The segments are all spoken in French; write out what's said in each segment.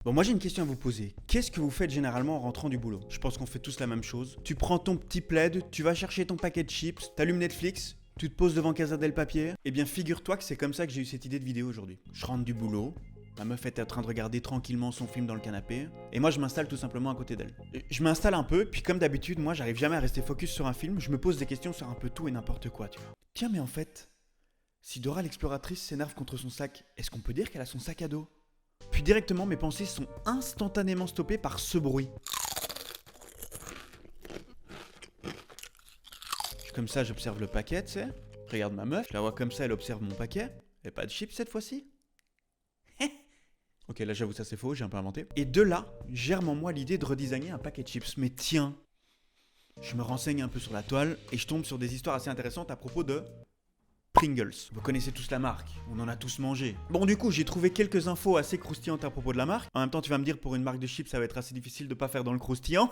Bon, moi j'ai une question à vous poser. Qu'est-ce que vous faites généralement en rentrant du boulot? Je pense qu'on fait tous la même chose. Tu prends ton petit plaid, tu vas chercher ton paquet de chips, t'allumes Netflix, tu te poses devant Casa del Papier. Eh bien, figure-toi que c'est comme ça que j'ai eu cette idée de vidéo aujourd'hui. Je rentre du boulot, ma meuf est en train de regarder tranquillement son film dans le canapé, et moi je m'installe tout simplement à côté d'elle. Je m'installe un peu, puis comme d'habitude, moi j'arrive jamais à rester focus sur un film, je me pose des questions sur un peu tout et n'importe quoi, tu vois. Tiens, mais en fait, si Dora l'exploratrice s'énerve contre son sac, est-ce qu'on peut dire qu'elle a son sac à dos? Puis directement, mes pensées sont instantanément stoppées par ce bruit. Comme ça, j'observe le paquet, tu sais. Je regarde ma meuf, je la vois comme ça, elle observe mon paquet. Et pas de chips cette fois-ci. Ok, là j'avoue, ça c'est faux, j'ai un peu inventé. Et de là, germe en moi l'idée de redesigner un paquet de chips. Mais tiens, je me renseigne un peu sur la toile et je tombe sur des histoires assez intéressantes à propos de Pringles. Vous connaissez tous la marque, on en a tous mangé. Bon, du coup, j'ai trouvé quelques infos assez croustillantes à propos de la marque. En même temps, tu vas me dire, pour une marque de chips, ça va être assez difficile de pas faire dans le croustillant.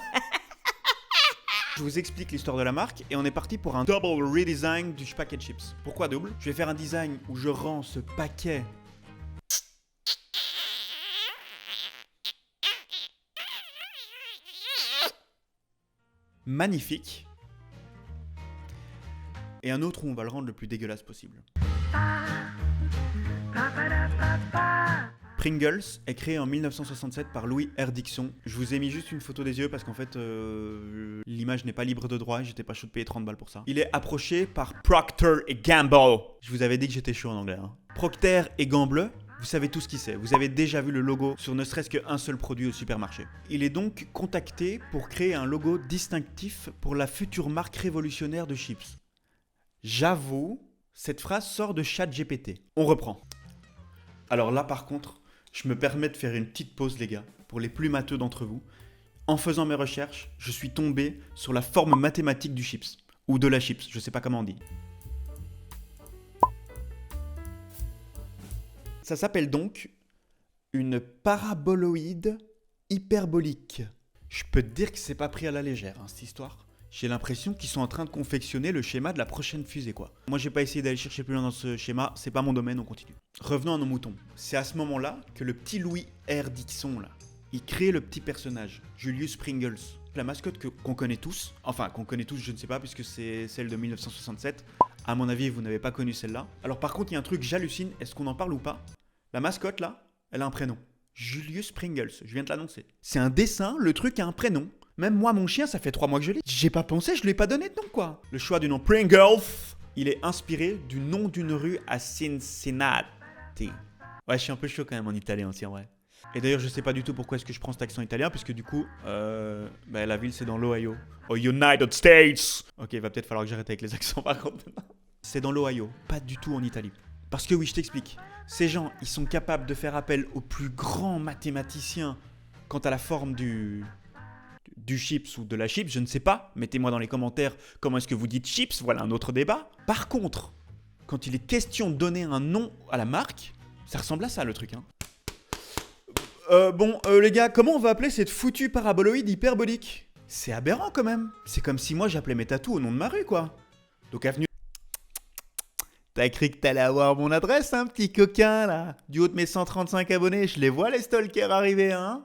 Je vous explique l'histoire de la marque et on est parti pour un double redesign du paquet de chips. Pourquoi double? Je vais faire un design où je rends ce paquet magnifique et un autre où on va le rendre le plus dégueulasse possible. Pringles est créé en 1967 par Louis R. Dixon. Je vous ai mis juste une photo des yeux parce qu'en fait, l'image n'est pas libre de droit et j'étais pas chaud de payer 30 balles pour ça. Il est approché par Procter & Gamble. Je vous avais dit que j'étais chaud en anglais. Hein. Procter & Gamble, vous savez tout ce qui c'est. Vous avez déjà vu le logo sur ne serait-ce qu'un seul produit au supermarché. Il est donc contacté pour créer un logo distinctif pour la future marque révolutionnaire de chips. J'avoue, cette phrase sort de ChatGPT. On reprend. Alors là, par contre, je me permets de faire une petite pause, les gars, pour les plus matheux d'entre vous. En faisant mes recherches, je suis tombé sur la forme mathématique du chips. Ou de la chips, je sais pas comment on dit. Ça s'appelle donc une paraboloïde hyperbolique. Je peux te dire que c'est pas pris à la légère, hein, cette histoire. J'ai l'impression qu'ils sont en train de confectionner le schéma de la prochaine fusée, quoi. Moi, j'ai pas essayé d'aller chercher plus loin dans ce schéma, c'est pas mon domaine, on continue. Revenons à nos moutons. C'est à ce moment-là que le petit Louis R. Dixon, là, il crée le petit personnage, Julius Pringles. La mascotte qu'on connaît tous, enfin qu'on connaît tous, je ne sais pas, puisque c'est celle de 1967. À mon avis, vous n'avez pas connu celle-là. Alors par contre, il y a un truc, j'hallucine, est-ce qu'on en parle ou pas? La mascotte, là, elle a un prénom. Julius Pringles, je viens de l'annoncer. C'est un dessin, le truc a un prénom. Même moi, mon chien, ça fait 3 mois que je l'ai. J'ai pas pensé, je lui ai pas donné de nom, quoi. Le choix du nom Pringles, il est inspiré du nom d'une rue à Cincinnati. Ouais, je suis un peu chaud quand même en italien aussi, en vrai. Et d'ailleurs, je sais pas du tout pourquoi est-ce que je prends cet accent italien, puisque du coup, la ville, c'est dans l'Ohio. Aux United States. Ok, il va peut-être falloir que j'arrête avec les accents, par contre. C'est dans l'Ohio, pas du tout en Italie. Parce que oui, je t'explique. Ces gens, ils sont capables de faire appel aux plus grands mathématiciens quant à la forme du chips ou de la chips, je ne sais pas. Mettez-moi dans les commentaires comment est-ce que vous dites chips, voilà un autre débat. Par contre, quand il est question de donner un nom à la marque, ça ressemble à ça le truc. Hein. Les gars, comment on va appeler cette foutue paraboloïde hyperbolique? C'est aberrant quand même. C'est comme si moi j'appelais mes tatous au nom de ma rue, quoi. Donc avenue... T'as cru que t'allais avoir mon adresse, hein, petit coquin, là? Du haut de mes 135 abonnés, je les vois les stalkers arriver, hein?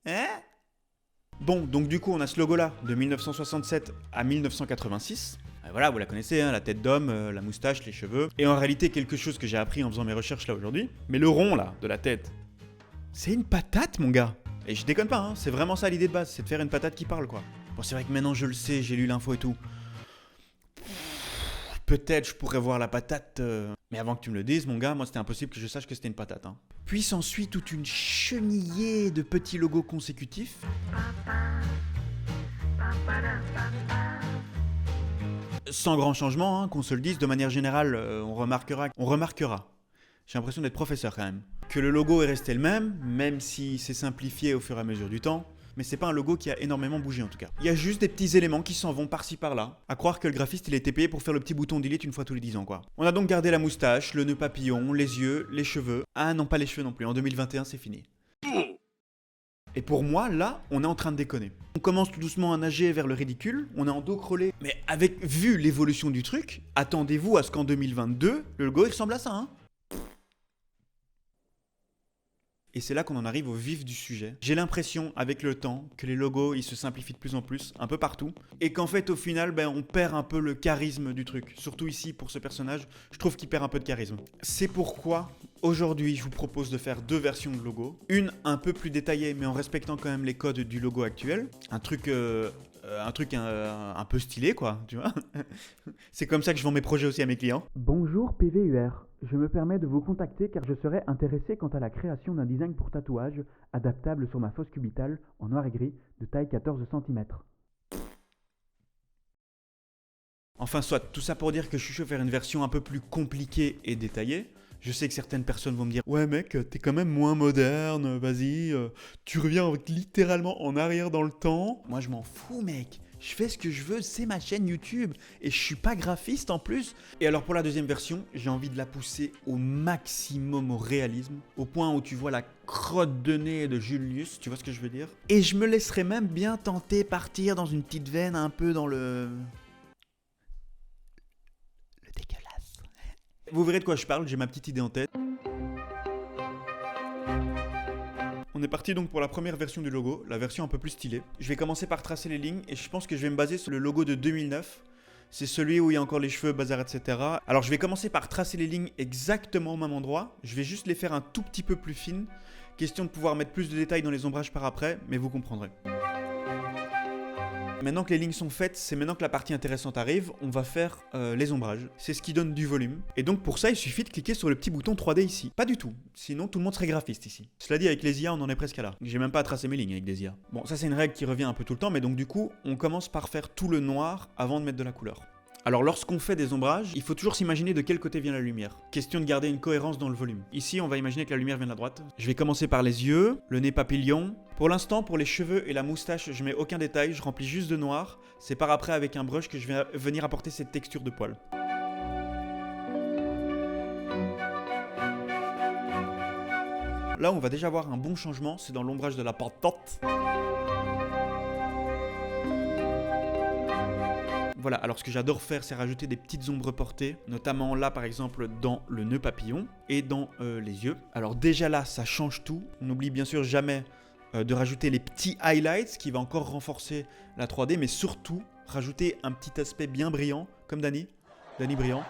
Bon, donc du coup, on a ce logo-là, de 1967 à 1986. Voilà, vous la connaissez, hein, la tête d'homme, la moustache, les cheveux. Et en réalité, quelque chose que j'ai appris en faisant mes recherches là aujourd'hui. Mais le rond, là, de la tête, c'est une patate, mon gars. Et je déconne pas, hein, c'est vraiment ça l'idée de base, c'est de faire une patate qui parle, quoi. Bon, c'est vrai que maintenant, je le sais, j'ai lu l'info et tout. Peut-être je pourrais voir la patate, mais avant que tu me le dises, mon gars, moi c'était impossible que je sache que c'était une patate. Hein. Puis s'ensuit toute une chenillée de petits logos consécutifs. Sans grand changement, hein, qu'on se le dise, de manière générale, on remarquera. J'ai l'impression d'être professeur quand même. Que le logo est resté le même si c'est simplifié au fur et à mesure du temps. Mais c'est pas un logo qui a énormément bougé en tout cas. Il y a juste des petits éléments qui s'en vont par-ci par-là. À croire que le graphiste il a été payé pour faire le petit bouton delete une fois tous les 10 ans quoi. On a donc gardé la moustache, le nœud papillon, les yeux, les cheveux. Ah non, pas les cheveux non plus, en 2021 c'est fini. Et pour moi, là, on est en train de déconner. On commence tout doucement à nager vers le ridicule, on est en dos crôlé. Mais vu l'évolution du truc, attendez-vous à ce qu'en 2022, le logo il ressemble à ça, hein. Et c'est là qu'on en arrive au vif du sujet. J'ai l'impression, avec le temps, que les logos, ils se simplifient de plus en plus, un peu partout. Et qu'en fait, au final, on perd un peu le charisme du truc. Surtout ici, pour ce personnage, je trouve qu'il perd un peu de charisme. C'est pourquoi, aujourd'hui, je vous propose de faire 2 versions de logo. Une un peu plus détaillée, mais en respectant quand même les codes du logo actuel. Un truc un peu stylé, quoi, tu vois. C'est comme ça que je vends mes projets aussi à mes clients. Bonjour PVUR, je me permets de vous contacter car je serais intéressé quant à la création d'un design pour tatouage adaptable sur ma fosse cubitale en noir et gris de taille 14 cm. Enfin, soit, tout ça pour dire que je suis chaud de faire une version un peu plus compliquée et détaillée. Je sais que certaines personnes vont me dire « Ouais mec, t'es quand même moins moderne, vas-y, tu reviens littéralement en arrière dans le temps. » Moi je m'en fous mec, je fais ce que je veux, c'est ma chaîne YouTube et je suis pas graphiste en plus. Et alors pour la deuxième version, j'ai envie de la pousser au maximum au réalisme, au point où tu vois la crotte de nez de Julius, tu vois ce que je veux dire. Et je me laisserais même bien tenter partir dans une petite veine un peu dans le dégueulasse. Vous verrez de quoi je parle, j'ai ma petite idée en tête. On est parti donc pour la première version du logo, la version un peu plus stylée. Je vais commencer par tracer les lignes et je pense que je vais me baser sur le logo de 2009. C'est celui où il y a encore les cheveux, bazar, etc. Alors je vais commencer par tracer les lignes exactement au même endroit. Je vais juste les faire un tout petit peu plus fines. Question de pouvoir mettre plus de détails dans les ombrages par après, mais vous comprendrez. Maintenant que les lignes sont faites, c'est maintenant que la partie intéressante arrive, on va faire les ombrages. C'est ce qui donne du volume. Et donc pour ça, il suffit de cliquer sur le petit bouton 3D ici. Pas du tout, sinon tout le monde serait graphiste ici. Cela dit, avec les IA, on en est presque à là. J'ai même pas à tracer mes lignes avec des IA. Bon, ça c'est une règle qui revient un peu tout le temps, mais donc du coup, on commence par faire tout le noir avant de mettre de la couleur. Alors lorsqu'on fait des ombrages, il faut toujours s'imaginer de quel côté vient la lumière. Question de garder une cohérence dans le volume. Ici, on va imaginer que la lumière vient de la droite. Je vais commencer par les yeux, le nez papillon. Pour l'instant, pour les cheveux et la moustache, je mets aucun détail, je remplis juste de noir. C'est par après avec un brush que je vais venir apporter cette texture de poil. Là, on va déjà voir un bon changement, c'est dans l'ombrage de la patate. Voilà, alors ce que j'adore faire, c'est rajouter des petites ombres portées, notamment là par exemple dans le nœud papillon et dans les yeux. Alors déjà là, ça change tout. On n'oublie bien sûr jamais de rajouter les petits highlights qui va encore renforcer la 3D, mais surtout rajouter un petit aspect bien brillant, comme Dany brillant.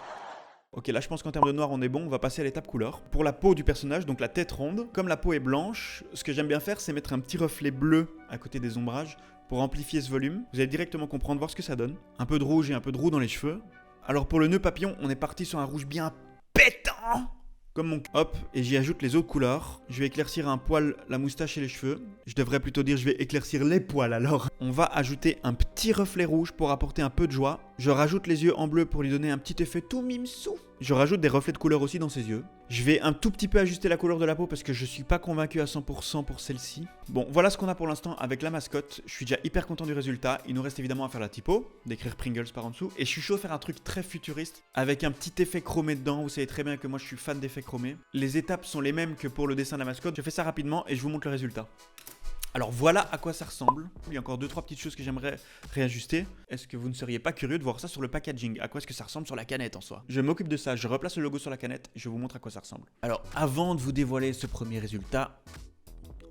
Ok, là je pense qu'en termes de noir on est bon, on va passer à l'étape couleur. Pour la peau du personnage, donc la tête ronde, comme la peau est blanche, ce que j'aime bien faire c'est mettre un petit reflet bleu à côté des ombrages pour amplifier ce volume. Vous allez directement comprendre, voir ce que ça donne. Un peu de rouge et un peu de roux dans les cheveux. Alors pour le nœud papillon, on est parti sur un rouge bien pétant, comme mon... Hop, et j'y ajoute les autres couleurs. Je vais éclaircir un poil la moustache et les cheveux. Je devrais plutôt dire je vais éclaircir les poils alors. On va ajouter un petit reflet rouge pour apporter un peu de joie. Je rajoute les yeux en bleu pour lui donner un petit effet tout mimsou. Je rajoute des reflets de couleur aussi dans ses yeux. Je vais un tout petit peu ajuster la couleur de la peau parce que je suis pas convaincu à 100% pour celle-ci. Bon, voilà ce qu'on a pour l'instant avec la mascotte. Je suis déjà hyper content du résultat. Il nous reste évidemment à faire la typo, d'écrire Pringles par en dessous. Et je suis chaud de faire un truc très futuriste avec un petit effet chromé dedans. Vous savez très bien que moi je suis fan d'effets chromés. Les étapes sont les mêmes que pour le dessin de la mascotte. Je fais ça rapidement et je vous montre le résultat. Alors voilà à quoi ça ressemble. Il y a encore 2-3 petites choses que j'aimerais réajuster. Est-ce que vous ne seriez pas curieux de voir ça sur le packaging? À quoi est-ce que ça ressemble sur la canette en soi? Je m'occupe de ça, je replace le logo sur la canette, je vous montre à quoi ça ressemble. Alors avant de vous dévoiler ce premier résultat,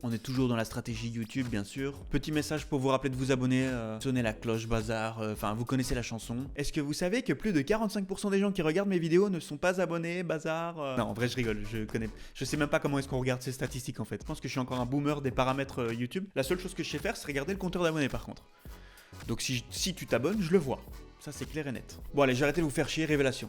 on est toujours dans la stratégie YouTube bien sûr. Petit message pour vous rappeler de vous abonner, sonner la cloche, bazar, enfin vous connaissez la chanson. Est-ce que vous savez que plus de 45% des gens qui regardent mes vidéos ne sont pas abonnés, bazar Non en vrai je rigole, je sais même pas comment est-ce qu'on regarde ces statistiques en fait. Je pense que je suis encore un boomer des paramètres YouTube. La seule chose que je sais faire c'est regarder le compteur d'abonnés par contre. Donc si tu t'abonnes, je le vois. Ça c'est clair et net. Bon allez, j'ai arrêté de vous faire chier, révélation.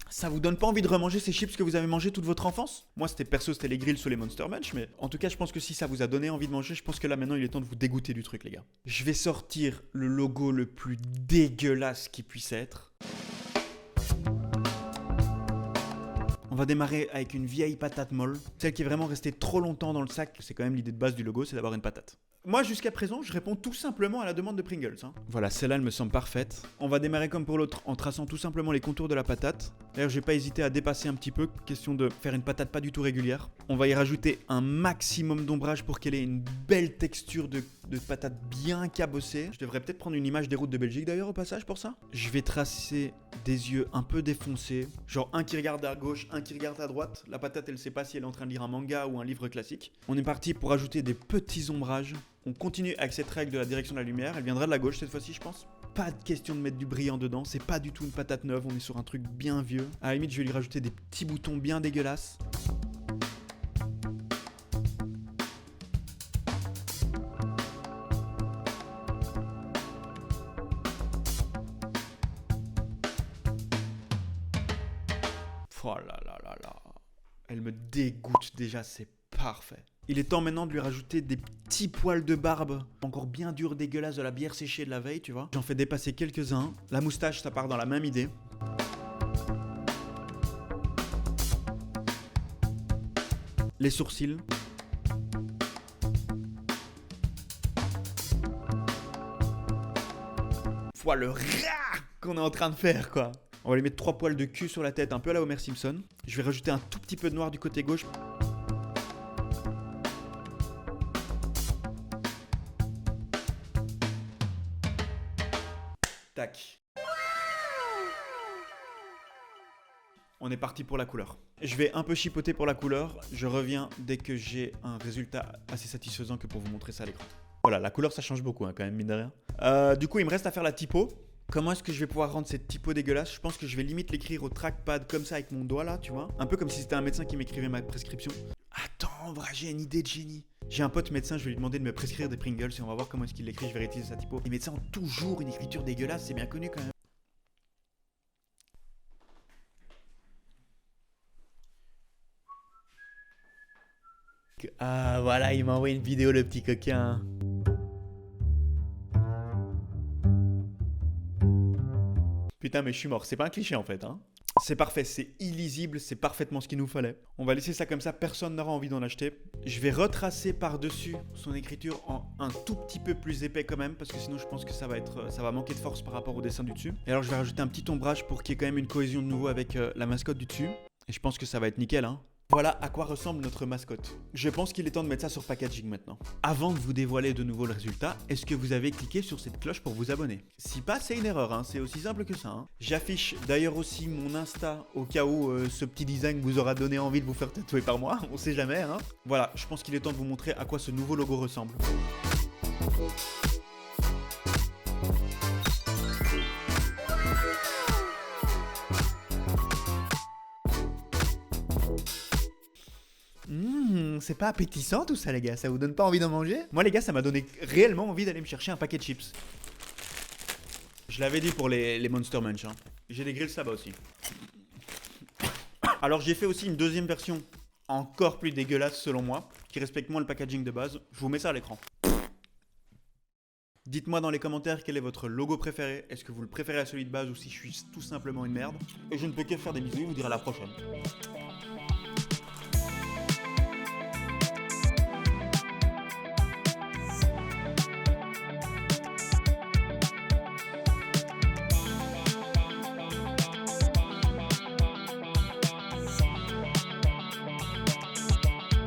Ça vous donne pas envie de remanger ces chips que vous avez mangé toute votre enfance? Moi c'était les grilles sous les Monster Munch, mais en tout cas je pense que si ça vous a donné envie de manger, je pense que là maintenant il est temps de vous dégoûter du truc les gars. Je vais sortir le logo le plus dégueulasse qui puisse être. On va démarrer avec une vieille patate molle, celle qui est vraiment restée trop longtemps dans le sac. C'est quand même l'idée de base du logo, c'est d'avoir une patate. Moi, jusqu'à présent, je réponds tout simplement à la demande de Pringles. Voilà, celle-là, elle me semble parfaite. On va démarrer comme pour l'autre en traçant tout simplement les contours de la patate. D'ailleurs, j'ai pas hésité à dépasser un petit peu, question de faire une patate pas du tout régulière. On va y rajouter un maximum d'ombrage pour qu'elle ait une belle texture de patate bien cabossée. Je devrais peut-être prendre une image des routes de Belgique d'ailleurs au passage pour ça. Je vais tracer des yeux un peu défoncés, genre un qui regarde à gauche, un qui regarde à droite. La patate, elle sait pas si elle est en train de lire un manga ou un livre classique. On est parti pour ajouter des petits ombrages. On continue avec cette règle de la direction de la lumière. Elle viendra de la gauche cette fois-ci, je pense. Pas de question de mettre du brillant dedans, c'est pas du tout une patate neuve, on est sur un truc bien vieux. À la limite, je vais lui rajouter des petits boutons bien dégueulasses. Oh là là là là. Elle me dégoûte déjà, c'est parfait. Il est temps maintenant de lui rajouter des petits poils de barbe, encore bien durs, dégueulasses de la bière séchée de la veille, tu vois. J'en fais dépasser quelques-uns. La moustache, ça part dans la même idée. Les sourcils. Voilà le rat qu'on est en train de faire, quoi. On va lui mettre 3 poils de cul sur la tête, un peu à la Homer Simpson. Je vais rajouter un tout petit peu de noir du côté gauche. Tac. On est parti pour la couleur. Je vais un peu chipoter pour la couleur. Je reviens dès que j'ai un résultat assez satisfaisant que pour vous montrer ça à l'écran. Voilà, la couleur ça change beaucoup hein, quand même, mine de rien. Du coup, il me reste à faire la typo. Comment est-ce que je vais pouvoir rendre cette typo dégueulasse? Je pense que je vais limite l'écrire au trackpad comme ça avec mon doigt là, tu vois. Un peu comme si c'était un médecin qui m'écrivait ma prescription. Attends, en vrai, j'ai une idée de génie. J'ai un pote médecin, je vais lui demander de me prescrire des Pringles et on va voir comment est-ce qu'il l'écrit, je vais réutiliser sa typo. Les médecins ont toujours une écriture dégueulasse, c'est bien connu quand même. Ah voilà, il m'a envoyé une vidéo le petit coquin. Putain mais je suis mort, c'est pas un cliché en fait hein. C'est parfait, c'est illisible, c'est parfaitement ce qu'il nous fallait. On va laisser ça comme ça, personne n'aura envie d'en acheter. Je vais retracer par-dessus son écriture en un tout petit peu plus épais quand même, parce que sinon je pense que ça va manquer de force par rapport au dessin du dessus. Et alors je vais rajouter un petit ombrage pour qu'il y ait quand même une cohésion de nouveau avec la mascotte du dessus. Et je pense que ça va être nickel hein. Voilà à quoi ressemble notre mascotte. Je pense qu'il est temps de mettre ça sur packaging maintenant. Avant de vous dévoiler de nouveau le résultat, est-ce que vous avez cliqué sur cette cloche pour vous abonner? Si pas, c'est une erreur, hein. C'est aussi simple que ça. Hein. J'affiche d'ailleurs aussi mon Insta au cas où ce petit design vous aura donné envie de vous faire tatouer par moi, on sait jamais. Hein. Voilà, je pense qu'il est temps de vous montrer à quoi ce nouveau logo ressemble. C'est pas appétissant tout ça les gars, ça vous donne pas envie d'en manger? Moi les gars, ça m'a donné réellement envie d'aller me chercher un paquet de chips. Je l'avais dit pour les Monster Munch, hein. J'ai des grilles là-bas aussi. Alors j'ai fait aussi une deuxième version encore plus dégueulasse selon moi, qui respecte moins le packaging de base. Je vous mets ça à l'écran. Dites-moi dans les commentaires quel est votre logo préféré. Est-ce que vous le préférez à celui de base ou si je suis tout simplement une merde? Et je ne peux que faire des bisous et vous dire à la prochaine.